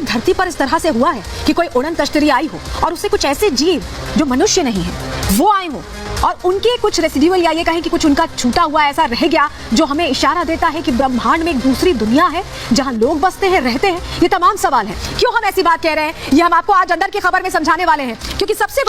धरती पर इस तरह से हुआ है कि कोई उड़न तश्तरी आई हो और उससे कुछ ऐसे जीव जो मनुष्य नहीं है वो आए हो और उनके कुछ रेसिड्यूअल या ये कहें कि कुछ उनका छूटा हुआ ऐसा रह गया जो हमें इशारा देता है कि ब्रह्मांड में एक दूसरी दुनिया है जहां लोग बसते हैं, रहते हैं? ये तमाम सवाल हैं। क्यों हम ऐसी बात कह रहे हैं ये हम आपको आज अंदर की खबर में समझाने वाले हैं, क्योंकि सबसे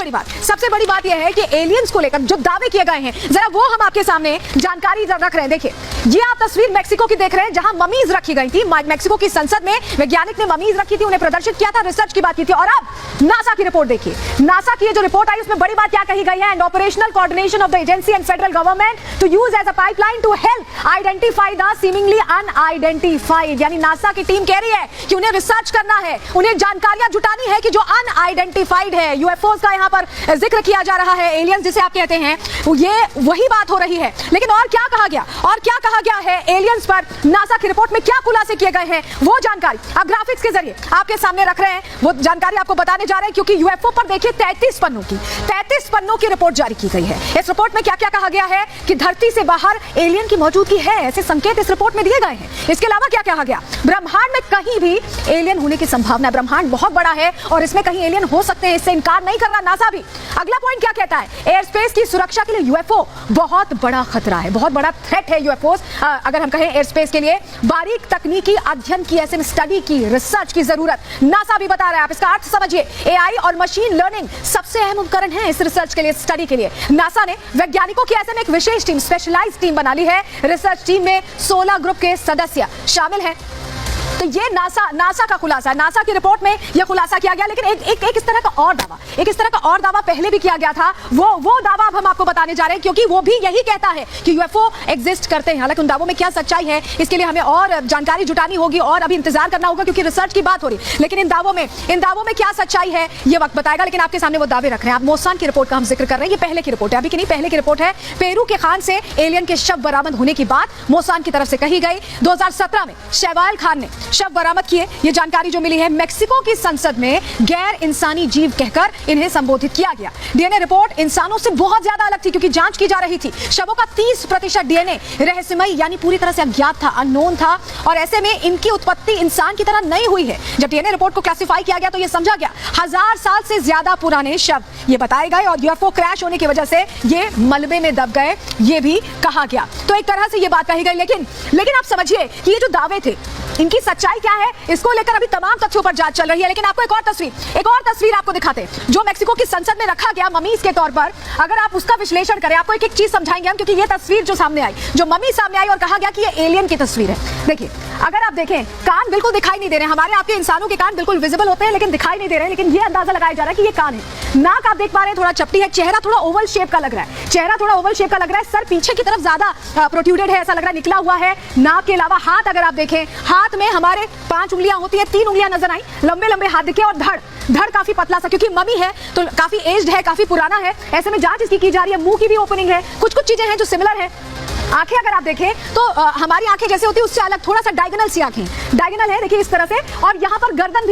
बड़ी बात यह है कि एलियंस को लेकर जो दावे किए गए हैं जरा वो हम आपके सामने जानकारी रख रहे हैं। देखिए ये आप तस्वीर मेक्सिको की देख रहे हैं जहां ममीज रखी गई थी। मेक्सिको की संसद में वैज्ञानिक ने ममीज रखी थी, उन्हें प्रदर्शित किया था, रिसर्च की बात की थी। और अब नासा की रिपोर्ट देखिए, नासा की जो रिपोर्ट आई उसमें बड़ी बात क्या कही गई है? And operational coordination of the agency and federal government to use as a pipeline to help identify the seemingly unidentified. यानी नासा की टीम कह रही है कि उन्हें रिसर्च करना है, उन्हें जानकारियां जुटानी है कि जो अनआइडेंटिफाइड है, यूएफओ का यहां पर जिक्र किया जा रहा है, एलियंस जिसे आप कहते हैं, ये वही बात हो रही है। लेकिन और क्या कहा गया है एलियंस पर? नासा की रिपोर्ट में क्या खुलासे किए गए हैं वो जानकारी आप ग्राफिक्स के जरिए आपके सामने रख रहे हैं। वो जानकारी आपको बताने जा रहे हैं, क्योंकि यूएफओ पर देखिए 33 पन्नों की रिपोर्ट जारी की गई है। इस रिपोर्ट में क्या क्या कहा गया है कि धरती से बाहर एलियन की मौजूदगी है, ऐसे संकेत इस रिपोर्ट में दिए गए हैं। इसके अलावा क्या कहा गया? ब्रह्मांड में कहीं भी एलियन होने की संभावना है। ब्रह्मांड बहुत बड़ा है और इसमें कहीं एलियन हो सकते हैं, इससे इनकार नहीं कर रहा नासा भी। अगला पॉइंट क्या कहता है? एयर स्पेस की सुरक्षा के लिए यूएफओ बहुत बड़ा खतरा है, बहुत बड़ा थ्रेट है यूएफओ। अगर हम कहें एयर स्पेस के लिए बारीक तकनीकी अध्ययन की, ऐसे में स्टडी की, रिसर्च की जरूरत नासा भी बता रहा है। आप इसका अर्थ समझिए, एआई और मशीन लर्निंग सबसे अहम उपकरण है इस रिसर्च के लिए, स्टडी के लिए। नासा ने वैज्ञानिकों की ऐसे में एक विशेष टीम, स्पेशलाइज्ड टीम बना ली है। रिसर्च टीम में 16 ग्रुप के सदस्य शामिल हैं। तो ये नासा का खुलासा है, नासा की रिपोर्ट में ये खुलासा किया गया। लेकिन एक इस तरह का और दावा पहले भी किया गया था। वो दावा अब हम आपको बताने जा रहे हैं, क्योंकि वो भी यही कहता है कि यूएफओ एग्जिस्ट करते हैं। हालांकि उन दावों में क्या सच्चाई है इसके लिए हमें और जानकारी जुटानी होगी और अभी इंतजार करना होगा, क्योंकि रिसर्च की बात हो रही है। लेकिन इन दावों में क्या सच्चाई है ये वक्त बताएगा। लेकिन आपके सामने वो दावे रख रहे हैं। आप मोसान की रिपोर्ट का हम जिक्र कर रहे हैं, ये पहले की रिपोर्ट है, अभी की नहीं, पहले की रिपोर्ट है। पेरू के खान से एलियन के शव बरामद होने की बात मोसान की तरफ से कही गई। 2017 में शैवाल खान ने शव बरामद किए। ये जानकारी जो मिली है, मेक्सिको की संसद में गैर इंसानी जीव कहकर इन्हें संबोधित किया गया। डीएनए रिपोर्ट इंसानों से बहुत ज्यादा अलग थी, क्योंकि जांच की जा रही थी। शवों का 30% डीएनए रहस्यमयी यानी पूरी तरह से अज्ञात था, अननोन था, और ऐसे में इनकी उत्पत्ति इंसान की तरह नहीं हुई है। जब डीएनए रिपोर्ट को क्लासिफाई किया गया तो यह समझा गया 1000 साल से ज्यादा पुराने शव ये बताए गए, और यूएफओ क्रैश होने की वजह से ये मलबे में दब गए, ये भी कहा गया। तो एक तरह से ये बात कही गई। लेकिन आप समझिए कि ये जो दावे थे इनकी सच्चाई क्या है, इसको लेकर अभी तमाम तथ्यों पर जांच चल रही है। लेकिन आपको एक और तस्वीर आपको दिखाते हैं जो मेक्सिको की संसद में रखा गया ममीज के तौर पर। अगर आप उसका विश्लेषण करें, आपको एक चीज समझाएंगे हम, क्योंकि ये तस्वीर जो सामने आई, जो ममी सामने आई और कहा गया कि ये एलियन की तस्वीर है। देखिए, अगर आप देखें, कान बिल्कुल दिखाई नहीं दे रहे हैं। हमारे आपके इंसानों के कान बिल्कुल विजिबल होते हैं लेकिन दिखाई नहीं दे रहे हैं। लेकिन ये अंदाजा लगाया जा रहा है कि ये कान है। नाक आप देख पा रहे हैं थोड़ा चपटी है, चेहरा थोड़ा ओवल शेप का लग रहा है, सर पीछे की तरफ ज्यादा प्रोट्रूडेड है, ऐसा लग रहा है, निकला हुआ है। नाक के अलावा हाथ अगर आप देखें, हाथ में हमारे 5 उंगलियां होती है, 3 उंगलियां नजर आई, लंबे हाथ दिखे, और धड़ काफी पतला सा, क्योंकि ममी है तो काफी एज्ड है, काफी पुराना है। ऐसे में जांच इसकी की जा रही है। मुंह की भी ओपनिंग है, कुछ चीजें हैं जो सिमिलर है। आंखें अगर आप देखें तो हमारी आंखें जैसे होती है उससे अलग, थोड़ा सा डायगोनल सी आंखें, डायगोनल है, देखिए इस तरह से। और यहाँ पर गर्दन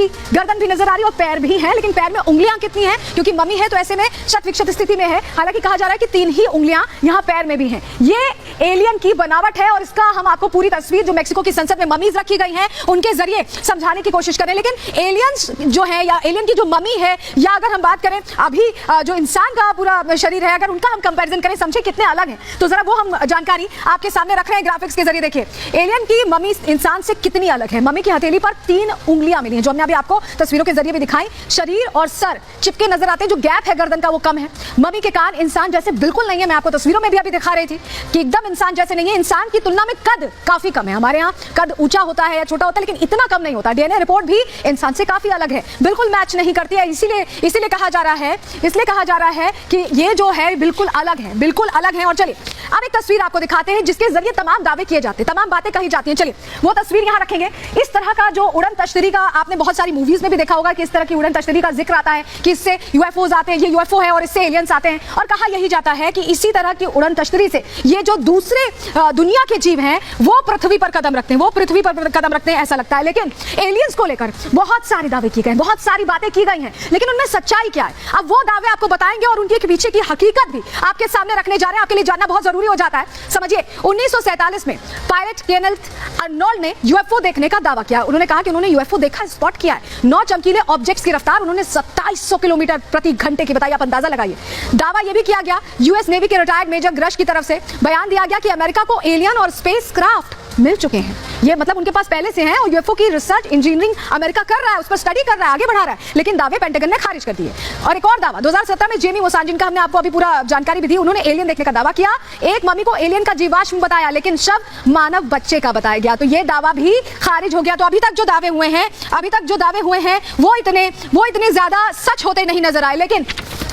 भी नजर आ रही है, और पैर भी है। लेकिन पैर में उंगलियां कितनी हैं, क्योंकि मम्मी है तो ऐसे में शत-विक्षत स्थिति में है। हालांकि कहा जा रहा है कि 3 ही उंगलियां यहाँ पैर में भी हैं। ये एलियन की बनावट है, और इसका हम आपको पूरी तस्वीर जो मेक्सिको की संसद में ममीज रखी गई हैं उनके जरिए समझाने की कोशिश करें। लेकिन एलियंस जो है, या एलियन की जो ममी है, या अगर हम बात करें अभी जो इंसान का पूरा शरीर है, अगर उनका हम कंपैरिजन करें, समझे कितने अलग हैं, तो जरा वो हम जानकारी आपके सामने रख रहे हैं ग्राफिक्स के जरिए। देखिए, एलियन की ममी इंसान से कितनी अलग है। ममी की हथेली पर 3 उंगलियां मिली हैं, जो हमने अभी आपको तस्वीरों के जरिए भी दिखाई। शरीर और सर चिपके नजर आते हैं, जो गैप है गर्दन का वो कम है। ममी के कान इंसान जैसे बिल्कुल नहीं है, मैं आपको तस्वीरों में भी अभी दिखा रही थी कि एकदम इंसान जैसे नहीं है। इंसान की तुलना में कद काफी कम है। हमारे यहाँ कद ऊंचा होता है या छोटा होता है, लेकिन इतना कम नहीं होता। डीएनए रिपोर्ट भी इंसान से काफी अलग है, बिल्कुल मैच नहीं करती है। इसीलिए कहा जा रहा है कि ये जो है बिल्कुल अलग है। और चलिए अब एक तस्वीर आपको दिखाते हैं जिसके जरिए तमाम दावे किए जाते हैं, तमाम बातें कही जाती हैं। चलिए वो तस्वीर यहाँ रखेंगे। इस तरह का जो उड़न तश्तरी का आपने बहुत सारी मूवीज में भी देखा होगा कि इस तरह की उड़न तश्तरी का जिक्र आता है कि इससे यूएफओज आते हैं, ये यूएफओ है और इससे एलियंस आते हैं। और कहा यही जाता है कि इसी तरह की उड़न तश्तरी से ये जो दूसरे दुनिया के जीव हैं वो पृथ्वी पर कदम रखते हैं, ऐसा लगता है। लेकिन एलियंस को लेकर बहुत सारे दावे किए गए, बहुत सारी बातें की गई हैं, लेकिन उनमें सच्चाई क्या है, अब वो दावे आपको बताएंगे और उनके पीछे की हकीकत भी आपके सामने रखने जा रहे हैं। आपके लिए जानना बहुत जरूरी हो जाता है। समझ समझिए 1947 में पायलट केनेथ अर्नोल्ड ने यूएफओ देखने का दावा किया। उन्होंने कहा कि उन्होंने यूएफओ देखा, स्पॉट किया है। 9 चमकीले ऑब्जेक्ट्स की रफ्तार उन्होंने 2700 किलोमीटर प्रति घंटे की बताई। आप अंदाजा लगाइए। दावा यह भी किया गया यूएस नेवी के रिटायर्ड मेजर ग्रश की तरफ से बयान दिया गया कि अमेरिका को एलियन और स्पेस क्राफ्ट मिल चुके हैं। ये मतलब उनके पास पहले से हैं और यूएफओ की रिसर्च इंजीनियरिंग अमेरिका कर रहा है, उस पर स्टडी कर रहा है, आगे बढ़ा रहा है, लेकिन दावे पेंटागन ने खारिज कर दिए। और एक और दावा 2017 में जेमी मोसान, जिनका हमने आपको अभी पूरा जानकारी भी दी, उन्होंने एलियन देखने का दावा किया। एक मम्मी को एलियन का जीवाश्म बताया, लेकिन शव मानव बच्चे का बताया गया, तो ये दावा भी खारिज हो गया। तो अभी तक जो दावे हुए हैं वो इतने ज्यादा सच होते नहीं नजर आए।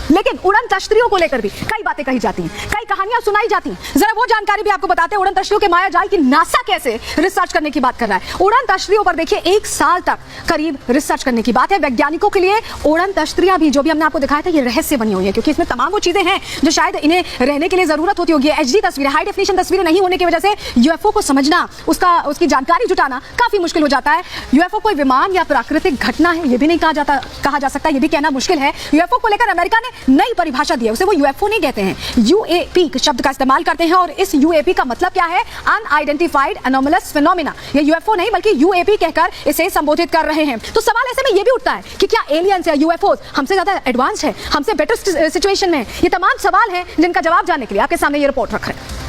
लेकिन उड़न तश्तरियों को लेकर भी कई बातें कही जाती हैं, कई कहानियां सुनाई जाती हैं। जरा वो जानकारी भी आपको बताते हैं उड़न तश्तरियों के माया जाल की नासा कैसे रिसर्च करने की बात कर रहा है। उड़न तश्तरियों पर देखिए 1 साल तक करीब रिसर्च करने की बात है। वैज्ञानिकों के लिए उड़न तश्तरियां भी, जो भी हमने आपको दिखाया था, ये रहस्य बनी हुई है, क्योंकि इसमें तमाम वो चीजें हैं जो शायद इन्हें रहने के लिए जरूरत होती होगी। एचडी तस्वीरें, हाई डेफिनेशन तस्वीरें नहीं होने की वजह से यूएफओ को समझना, उसकी जानकारी जुटाना काफी मुश्किल हो जाता है। यूएफओ कोई विमान या प्राकृतिक घटना है ये भी नहीं कहा जा सकता, ये भी कहना मुश्किल है। यूएफओ को लेकर अमेरिका ने नई परिभाषा दी है, उसे वो यूएफओ नहीं कहते हैं, यूएपी शब्द का इस्तेमाल करते हैं। और इस यूएपी का मतलब क्या है? Unidentified anomalous phenomena. ये यूएफओ नहीं बल्कि यूएपी कहकर इसे संबोधित कर रहे हैं। तो सवाल ऐसे में ये भी उठता है कि क्या एलियंस या यूएफओ हमसे ज्यादा एडवांस है, हमसे बेटर सिचुएशन में? ये तमाम सवाल हैं जिनका जवाब जानने के लिए आपके सामने ये रिपोर्ट रख रहे हैं।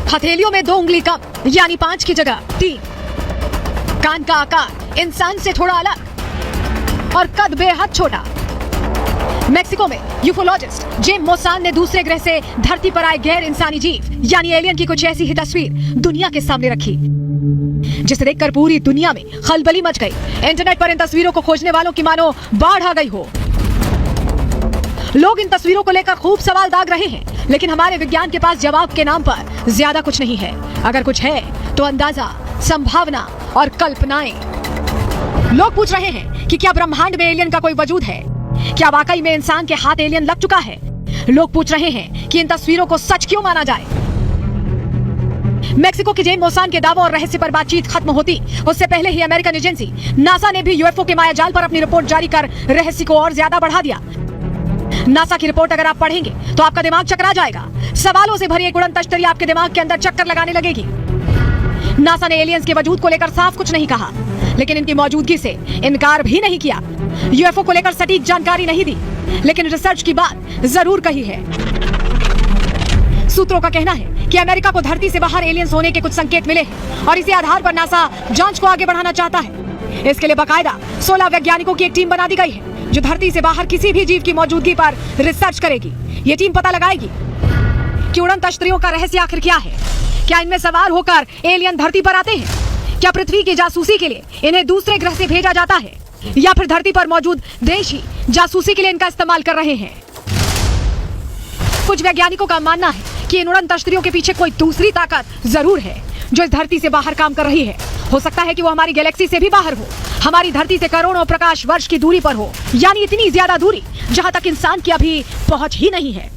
हथेलियों में 2 उंगली कम, यानी 5 की जगह 3। कान का आकार इंसान से थोड़ा अलग और कद बेहद छोटा। मेक्सिको में यूफोलॉजिस्ट जेम मोसान ने दूसरे ग्रह से धरती पर आए गैर इंसानी जीव यानी एलियन की कुछ ऐसी ही तस्वीर दुनिया के सामने रखी, जिसे देखकर पूरी दुनिया में खलबली मच गई। इंटरनेट पर इन तस्वीरों को खोजने वालों की मानो बाढ़ आ गई हो। लोग इन तस्वीरों को लेकर खूब सवाल दाग रहे हैं, लेकिन हमारे विज्ञान के पास जवाब के नाम पर ज्यादा कुछ नहीं है। अगर कुछ है तो अंदाजा, संभावना और कल्पनाएं। लोग पूछ रहे हैं कि क्या ब्रह्मांड में एलियन का कोई वजूद है? क्या वाकई में इंसान के हाथ एलियन लग चुका है? लोग पूछ रहे हैं कि इन तस्वीरों को सच क्यों माना जाए। मेक्सिको के जेम मोसान के दावों और रहस्य पर बातचीत खत्म होती उससे पहले ही अमेरिकन एजेंसी नासा ने भी यूएफओ के मायाजाल पर अपनी रिपोर्ट जारी कर रहस्य को और ज्यादा बढ़ा दिया। नासा की रिपोर्ट अगर आप पढ़ेंगे तो आपका दिमाग चकरा जाएगा। सवालों से भरी एक उड़न तश्तरी आपके दिमाग के अंदर चक्कर लगाने लगेगी। नासा ने एलियंस के वजूद को लेकर साफ कुछ नहीं कहा, लेकिन इनकी मौजूदगी से इनकार भी नहीं किया। यूएफओ को लेकर सटीक जानकारी नहीं दी, लेकिन रिसर्च की बात जरूर कही है। सूत्रों का कहना है कि अमेरिका को धरती से बाहर एलियंस होने के कुछ संकेत मिले हैं और इसी आधार पर नासा जांच को आगे बढ़ाना चाहता है। इसके लिए बाकायदा 16 वैज्ञानिकों की एक टीम बना दी गई है जो धरती से बाहर किसी भी जीव की मौजूदगी पर रिसर्च करेगी। ये टीम पता लगाएगी कि उड़न तश्तरियों का रहस्य आखिर क्या है। क्या इनमें सवार होकर एलियन धरती पर आते हैं? क्या पृथ्वी की जासूसी के लिए इन्हें दूसरे ग्रह से भेजा जाता है, या फिर धरती पर मौजूद देश ही जासूसी के लिए इनका इस्तेमाल कर रहे हैं? कुछ वैज्ञानिकों का मानना है कि इन उड़न तश्तरियों के पीछे कोई दूसरी ताकत जरूर है जो इस धरती से बाहर काम कर रही है। हो सकता है कि वो हमारी गैलेक्सी से भी बाहर हो, हमारी धरती से करोड़ों प्रकाश वर्ष की दूरी पर हो, यानी इतनी ज्यादा दूरी जहां तक इंसान की अभी पहुंच ही नहीं है।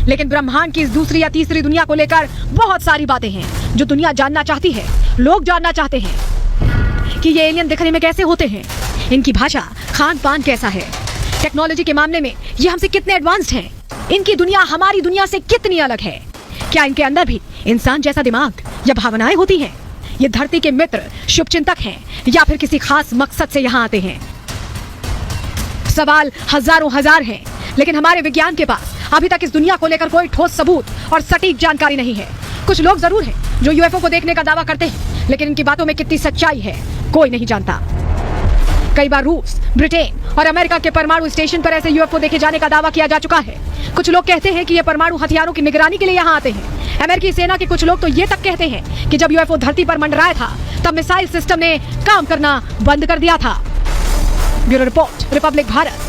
लेकिन ब्रह्मांड की इस दूसरी या तीसरी दुनिया को लेकर बहुत सारी बातें हैं जो दुनिया जानना चाहती है। लोग जानना चाहते हैं कि ये एलियन दिखने में कैसे होते हैं, इनकी भाषा, खान पान कैसा है, टेक्नोलॉजी के मामले में ये हमसे कितने एडवांस्ड हैं, इनकी दुनिया हमारी दुनिया से कितनी अलग है, क्या इनके अंदर भी इंसान जैसा दिमाग या भावनाएं होती हैं, ये धरती के मित्र, शुभचिंतक हैं या फिर किसी खास मकसद से यहाँ आते हैं। सवाल हजारों हजार हैं, लेकिन हमारे विज्ञान के पास अभी तक इस दुनिया को लेकर कोई ठोस सबूत और सटीक जानकारी नहीं है। कुछ लोग जरूर हैं जो यूएफओ को देखने का दावा करते हैं, लेकिन इनकी बातों में कितनी सच्चाई है कोई नहीं जानता। कई बार रूस, ब्रिटेन और अमेरिका के परमाणु स्टेशन पर ऐसे यूएफओ देखे जाने का दावा किया जा चुका है। कुछ लोग कहते हैं कि ये परमाणु हथियारों की निगरानी के लिए यहाँ आते हैं। अमेरिकी सेना के कुछ लोग तो ये तक कहते हैं कि जब यूएफओ धरती पर मंडराया था तब मिसाइल सिस्टम ने काम करना बंद कर दिया था। Bureau report, Republic Bharat.